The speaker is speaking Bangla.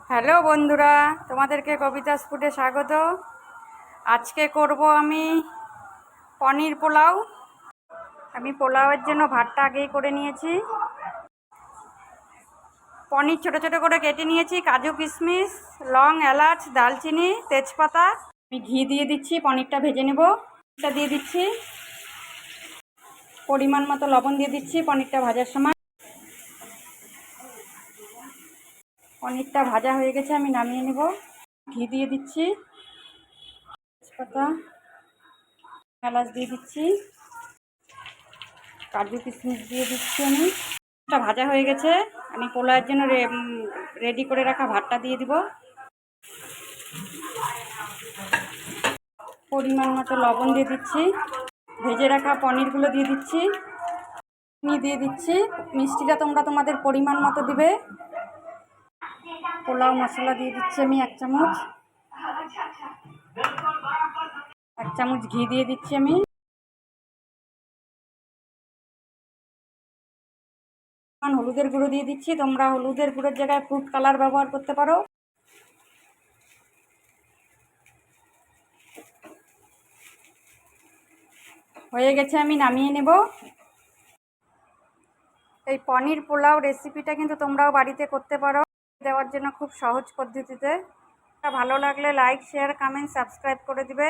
হ্যালো বন্ধুরা, তোমাদেরকে কবিতাস ফুডে স্বাগত। আজকে করব আমি পনির পোলাও। আমি পোলাওয়ের জন্য ভাতটা আগেই করে নিয়েছি। পনির ছোট ছোট করে কেটে নিয়েছি, কাজু কিশমিশ, লং, এলাচ, দালচিনি, তেজপাতা। আমি ঘি দিয়ে দিচ্ছি, পনিরটা ভেজে নেব। এটা দিয়ে দিচ্ছি, পরিমাণ মতো লবণ দিয়ে দিচ্ছি পনিরটা ভাজার সময়। পনিরটা ভাজা হয়ে গেছে, আমি নামিয়ে নেব। ঘি দিয়ে দিচ্ছি, তেজপাতা, এলাচ দিয়ে দিচ্ছি, কাজু কিশমিশ দিয়ে দিচ্ছি। আমি এটা ভাজা হয়ে গেছে, আমি পোলাওয়ের জন্য রেডি করে রাখা ভাতটা দিয়ে দিব। পরিমাণ মতো লবণ দিয়ে দিচ্ছি, ভেজে রাখা পনিরগুলো দিয়ে দিচ্ছি, দিয়ে দিচ্ছি। মিষ্টিটা তোমরা তোমাদের পরিমাণ মতো দিবে। পোলাও মশলা দিয়ে দিচ্ছি আমি 1 চামচ। 1 চামচ ঘি দিয়ে দিচ্ছি আমি। হলুদের গুঁড়ো দিয়ে দিচ্ছি, তোমরা হলুদের গুঁড়োর জায়গায় ফুড কালার ব্যবহার করতে পারো। হয়ে গেছে, আমি নামিয়ে নেব। এই পনির পোলাও রেসিপিটা কিন্তু তোমরাও বাড়িতে করতে পারো, দেওয়ার জন্য খুব সহজ পদ্ধতিতে। ভালো লাগলে লাইক, শেয়ার, কমেন্ট, সাবস্ক্রাইব করে দিবে।